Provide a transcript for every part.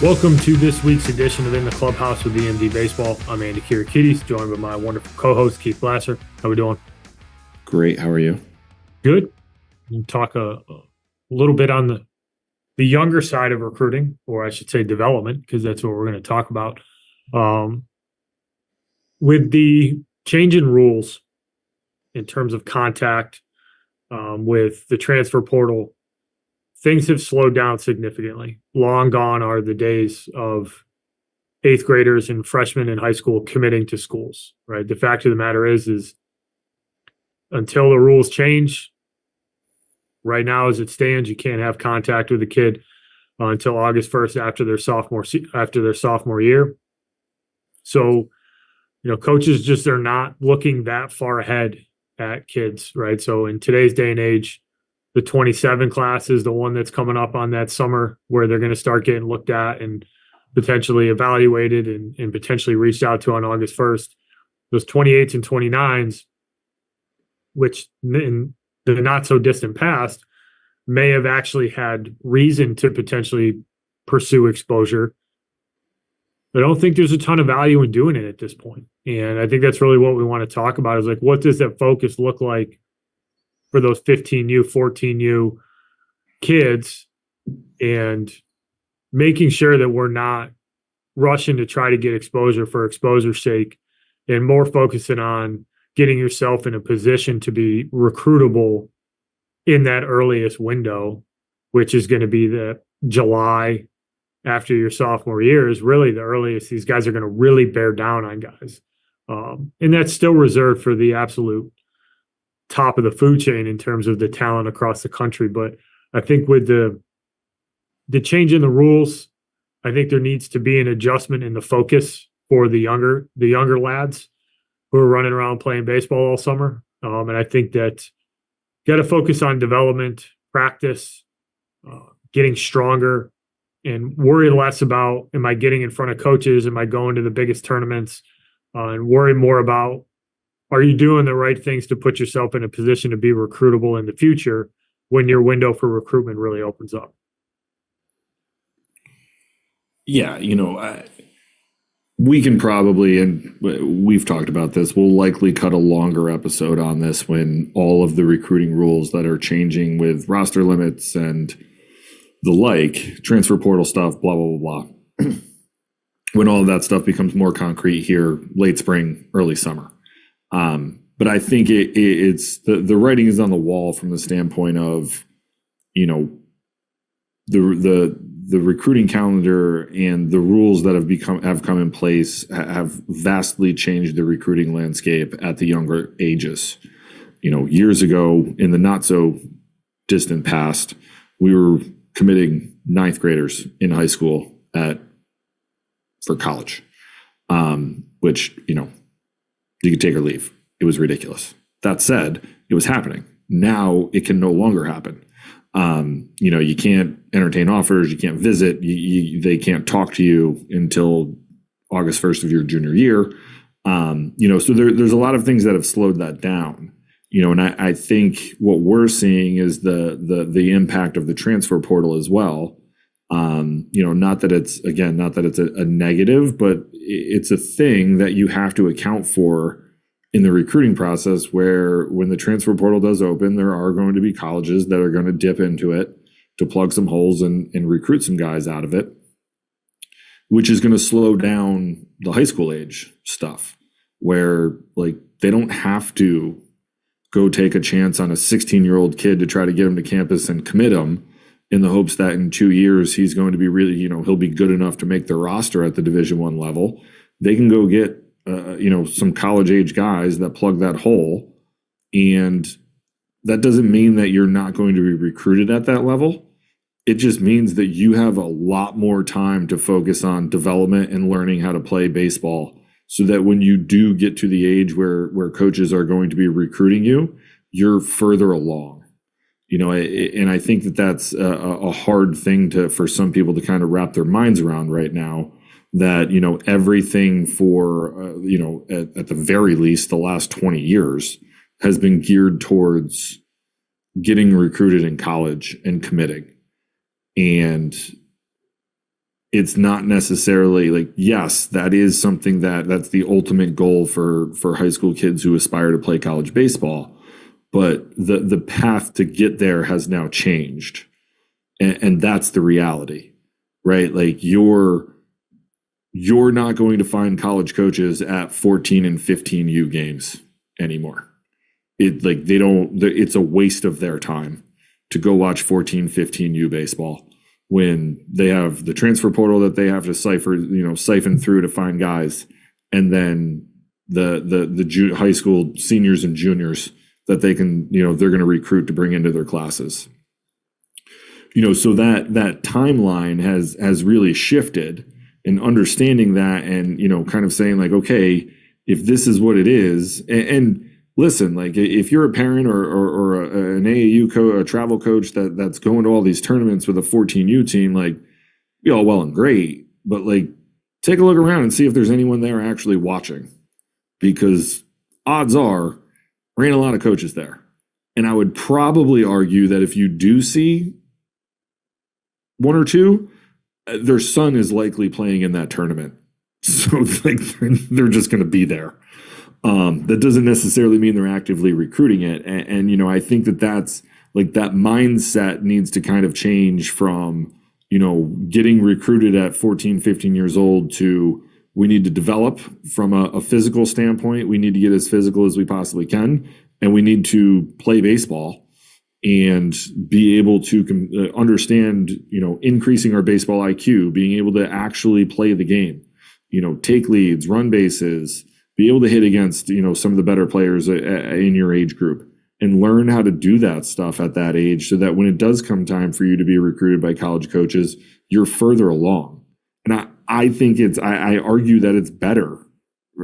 Welcome to this week's edition of In the Clubhouse with EMD Baseball. I'm Andy Kirakidis, joined by my wonderful co-host, Keith Glasser. How we doing? Great. How are you? Good. We'll talk a little bit on the younger side of recruiting, or I should say development, because that's what we're going to talk about. With the change in rules in terms of contact with the transfer portal, things have slowed down significantly. Long gone are the days of eighth graders and freshmen in high school committing to schools, right? The fact of the matter is until the rules change, right now as it stands, you can't have contact with a kid until August 1st after their sophomore year. So, coaches just are not looking that far ahead at kids, right? So in today's day and age, the 27 class is the one that's coming up on that summer where they're going to start getting looked at and potentially evaluated and potentially reached out to on August 1st. Those 28s and 29s, which in the not so distant past may have actually had reason to potentially pursue exposure. I don't think there's a ton of value in doing it at this point. And I think that's really what we want to talk about is like, what does that focus look like for those 15U, 14U kids, and making sure that we're not rushing to try to get exposure for exposure's sake and more focusing on getting yourself in a position to be recruitable in that earliest window, which is going to be the July after your sophomore year is really the earliest these guys are going to really bear down on guys. And that's still reserved for the absolute top of the food chain in terms of the talent across the country. But I think with the change in the rules, I think there needs to be an adjustment in the focus for the younger lads who are running around playing baseball all summer. And I think that you got to focus on development, practice, getting stronger, and worry less about, am I getting in front of coaches? Am I going to the biggest tournaments? And worry more about, are you doing the right things to put yourself in a position to be recruitable in the future when your window for recruitment really opens up? Yeah, we can probably, and we've talked about this, we'll likely cut a longer episode on this when all of the recruiting rules that are changing with roster limits and the like, transfer portal stuff, blah, blah, blah, blah. When all of that stuff becomes more concrete here, late spring, early summer. But I think it's the writing is on the wall from the standpoint of, the recruiting calendar and the rules that have come in place have vastly changed the recruiting landscape at the younger ages. Years ago, in the not so distant past, we were committing ninth graders in high school for college, which you could take or leave. It was ridiculous. That said, it was happening. Now it can no longer happen. You can't entertain offers. You can't visit. They can't talk to you until August 1st of your junior year. So there's a lot of things that have slowed that down. And I think what we're seeing is the impact of the transfer portal as well. Not that it's a negative, but it's a thing that you have to account for in the recruiting process, where when the transfer portal does open, there are going to be colleges that are going to dip into it to plug some holes and recruit some guys out of it, which is going to slow down the high school age stuff, where like they don't have to go take a chance on a 16-year-old kid to try to get him to campus and commit him in the hopes that in 2 years he's going to be really, he'll be good enough to make the roster at the Division I level. They can go get some college age guys that plug that hole. And that doesn't mean that you're not going to be recruited at that level. It just means that you have a lot more time to focus on development and learning how to play baseball, so that when you do get to the age where coaches are going to be recruiting you, you're further along. And I think that that's a hard thing for some people to kind of wrap their minds around right now, that, everything for, at the very least, the last 20 years has been geared towards getting recruited in college and committing. And it's not necessarily like, yes, that is something that's the ultimate goal for high school kids who aspire to play college baseball. But the path to get there has now changed. And that's the reality, right? Like you're not going to find college coaches at 14 and 15U games anymore. It's a waste of their time to go watch 14, 15U baseball when they have the transfer portal that they have to siphon through to find guys, and then the high school seniors and juniors that they can, they're going to recruit to bring into their classes. So that timeline has really shifted, and understanding that, and kind of saying like, okay, if this is what it is, and listen, like if you're a parent or an AAU a travel coach that's going to all these tournaments with a 14U team, like, be all well and great, but like take a look around and see if there's anyone there actually watching, because odds are there ain't a lot of coaches there. And I would probably argue that if you do see one or two, their son is likely playing in that tournament. So like they're just going to be there. That doesn't necessarily mean they're actively recruiting it. And I think that's like that mindset needs to kind of change from, getting recruited at 14, 15 years old to we need to develop from a physical standpoint. We need to get as physical as we possibly can. And we need to play baseball and be able to understand, increasing our baseball IQ, being able to actually play the game, take leads, run bases, be able to hit against, some of the better players in your age group, and learn how to do that stuff at that age so that when it does come time for you to be recruited by college coaches, you're further along. And I think I argue that it's better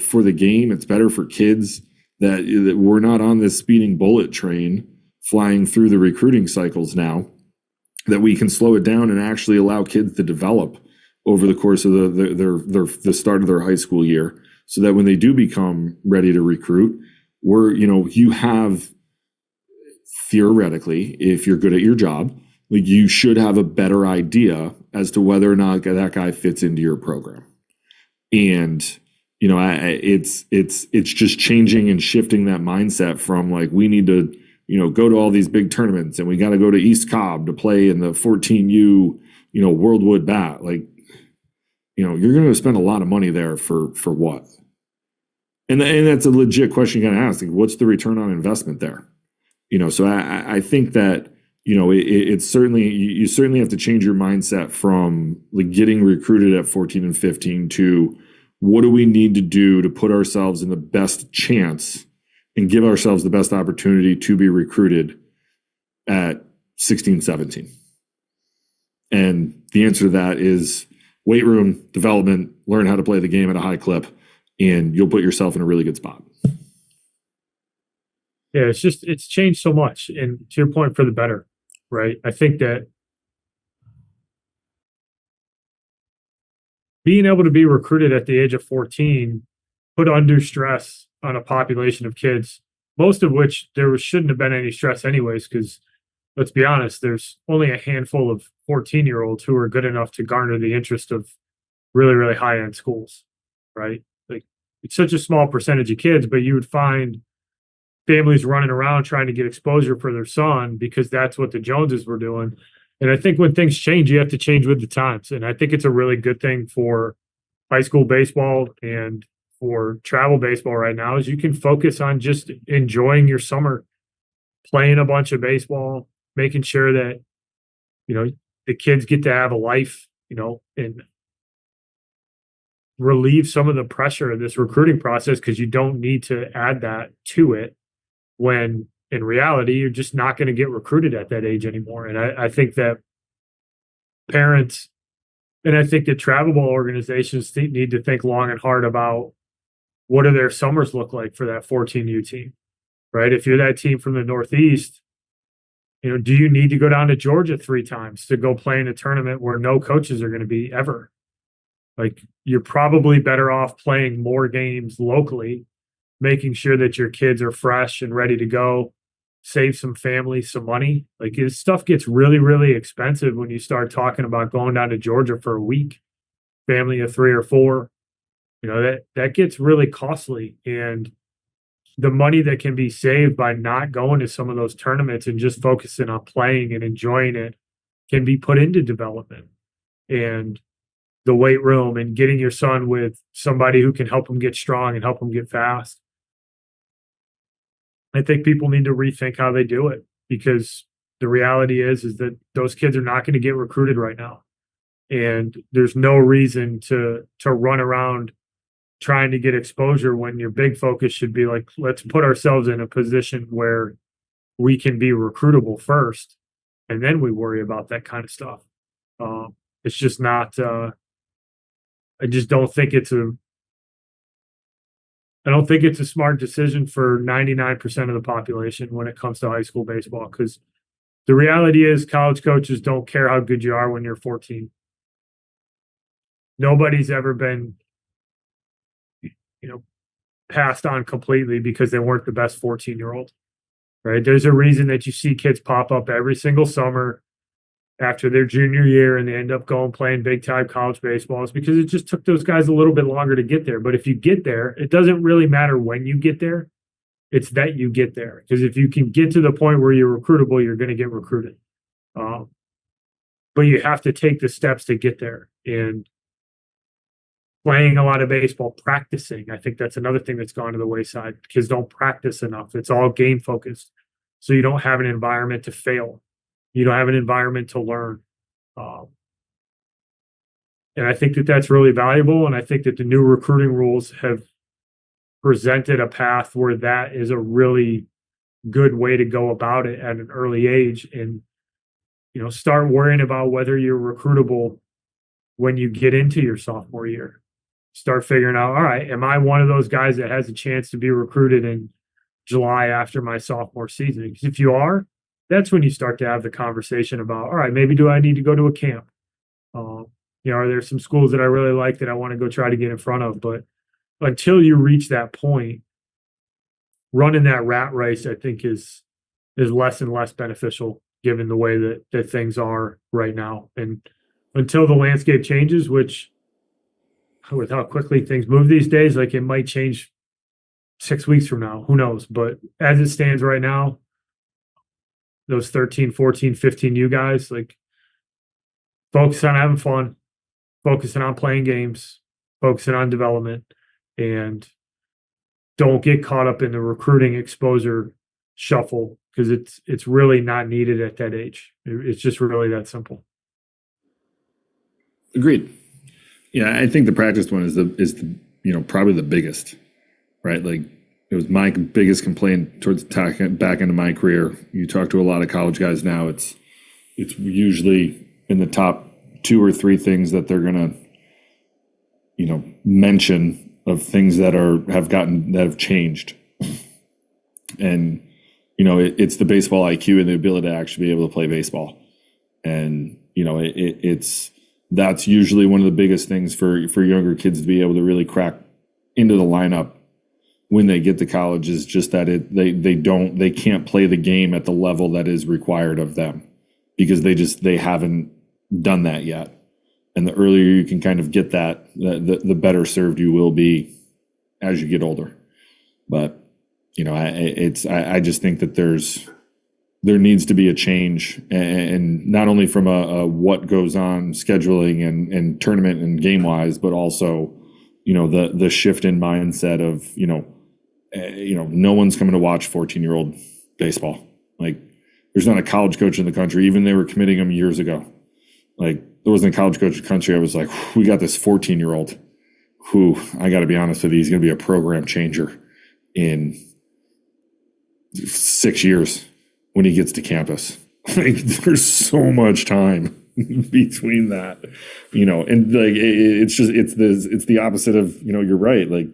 for the game. It's better for kids that we're not on this speeding bullet train flying through the recruiting cycles now, that we can slow it down and actually allow kids to develop over the course of the start of their high school year, so that when they do become ready to recruit, you have, theoretically, if you're good at your job, like you should have a better idea as to whether or not that guy fits into your program. And it's just changing and shifting that mindset from like, we need to go to all these big tournaments and we got to go to East Cobb to play in the 14U Worldwood Bat. Like, you're going to spend a lot of money there for what? And that's a legit question you got to ask. Like, what's the return on investment there? So I think that, it's certainly, you certainly have to change your mindset from like getting recruited at 14 and 15 to what do we need to do to put ourselves in the best chance and give ourselves the best opportunity to be recruited at 16, 17. And the answer to that is weight room, development, learn how to play the game at a high clip, and you'll put yourself in a really good spot. Yeah, it's changed so much, and to your point, for the better, right? I think that being able to be recruited at the age of 14 put undue stress on a population of kids, most of which shouldn't have been any stress anyways, because let's be honest, there's only a handful of 14-year-olds who are good enough to garner the interest of really, really high-end schools, right? Like, it's such a small percentage of kids, but you would find families running around trying to get exposure for their son because that's what the Joneses were doing. And I think when things change, you have to change with the times. And I think it's a really good thing for high school baseball and for travel baseball right now is you can focus on just enjoying your summer, playing a bunch of baseball, making sure that, the kids get to have a life, and relieve some of the pressure of this recruiting process, because you don't need to add that to it when in reality, you're just not going to get recruited at that age anymore. And I think that parents, and I think that travel ball organizations need to think long and hard about what do their summers look like for that 14U team, right? If you're that team from the Northeast, do you need to go down to Georgia 3 times to go play in a tournament where no coaches are going to be ever? Like, you're probably better off playing more games locally, making sure that your kids are fresh and ready to go, save some family some money. Like, this stuff gets really, really expensive when you start talking about going down to Georgia for a week. family of 3 or 4, that gets really costly. And the money that can be saved by not going to some of those tournaments and just focusing on playing and enjoying it can be put into development and the weight room and getting your son with somebody who can help him get strong and help him get fast. I think people need to rethink how they do it, because the reality is that those kids are not going to get recruited right now. And there's no reason to run around trying to get exposure when your big focus should be like, let's put ourselves in a position where we can be recruitable first, and then we worry about that kind of stuff. It's just not. I just don't think it's a. I don't think it's a smart decision for 99% of the population when it comes to high school baseball, because the reality is college coaches don't care how good you are when you're 14. Nobody's ever been, passed on completely because they weren't the best 14-year-old, right? There's a reason that you see kids pop up every single summer after their junior year and they end up going playing big time college baseball. Is because it just took those guys a little bit longer to get there. But if you get there, it doesn't really matter when you get there. It's that you get there. Because if you can get to the point where you're recruitable, you're going to get recruited. But you have to take the steps to get there. And playing a lot of baseball, practicing, I think that's another thing that's gone to the wayside. Kids don't practice enough. It's all game focused. So you don't have an environment to fail. You don't have an environment to learn. And I think that that's really valuable. And I think that the new recruiting rules have presented a path where that is a really good way to go about it at an early age, and start worrying about whether you're recruitable when you get into your sophomore year. Start figuring out, all right, am I one of those guys that has a chance to be recruited in July after my sophomore season? Because if you are, that's when you start to have the conversation about, all right, maybe do I need to go to a camp? Are there some schools that I really like that I want to go try to get in front of? But until you reach that point, running that rat race, I think, is less and less beneficial given the way that things are right now. And until the landscape changes, which with how quickly things move these days, like, it might change 6 weeks from now, who knows? But as it stands right now, those 13, 14, 15 guys, like, focus on having fun, focusing on playing games, focusing on development, and don't get caught up in the recruiting exposure shuffle, because it's really not needed at that age. It's just really that simple. Agreed. Yeah, I think the practice one is the probably the biggest, right? Like, it was my biggest complaint towards back into my career. You talk to a lot of college guys now, it's usually in the top 2 or 3 things that they're gonna, mention of things that have changed. And, it's the baseball IQ and the ability to actually be able to play baseball. And, that's usually one of the biggest things for younger kids to be able to really crack into the lineup when they get to college, is just that they can't play the game at the level that is required of them, because they haven't done that yet. And the earlier you can kind of get that, the better served you will be as you get older. But I just think that there needs to be a change, and not only from a what goes on scheduling and tournament and game wise, but also the shift in mindset of no one's coming to watch 14-year-old baseball. Like, there's not a college coach in the country, even they were committing them years ago. Like, there wasn't a college coach in the country I was like, we got this 14-year-old who, I got to be honest with you, he's going to be a program changer in 6 years when he gets to campus. Like, there's so much time between that, and like, it's the opposite of, you're right. Like,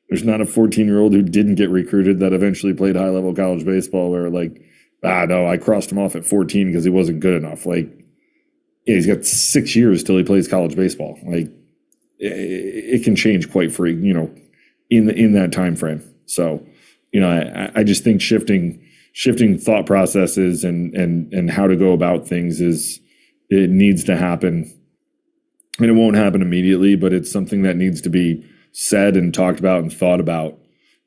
there's not a 14-year-old who didn't get recruited that eventually played high level college baseball where, like, no, I crossed him off at 14 because he wasn't good enough. Like, yeah, he's got 6 years till he plays college baseball. Like, it can change quite free, in that time frame. So, I just think shifting thought processes and how to go about things it needs to happen And it won't happen immediately, but it's something that needs to be said and talked about and thought about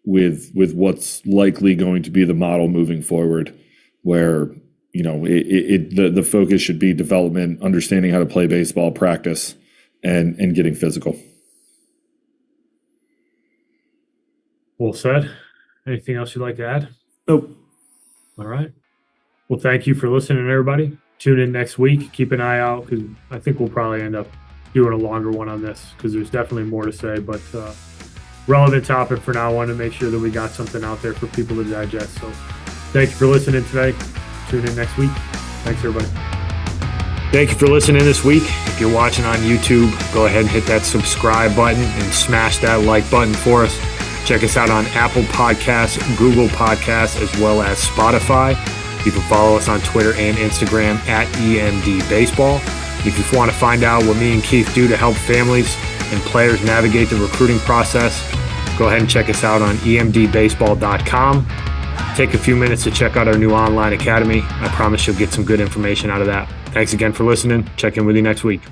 with what's likely going to be the model moving forward, where the focus should be development, understanding how to play baseball, practice, and getting physical. Well said. Anything else you'd like to add? Nope. All right. Well, thank you for listening, everybody. Tune in next week. Keep an eye out, because I think we'll probably end up doing a longer one on this, because there's definitely more to say, but relevant topic for now. I wanted to make sure that we got something out there for people to digest. So thank you for listening today. Tune in next week. Thanks, everybody. Thank you for listening this week. If you're watching on YouTube, go ahead and hit that subscribe button and smash that like button for us. Check us out on Apple Podcasts, Google Podcasts, as well as Spotify. You can follow us on Twitter and Instagram at EMD Baseball. If you want to find out what me and Keith do to help families and players navigate the recruiting process, go ahead and check us out on emdbaseball.com. Take a few minutes to check out our new online academy. I promise you'll get some good information out of that. Thanks again for listening. Check in with you next week.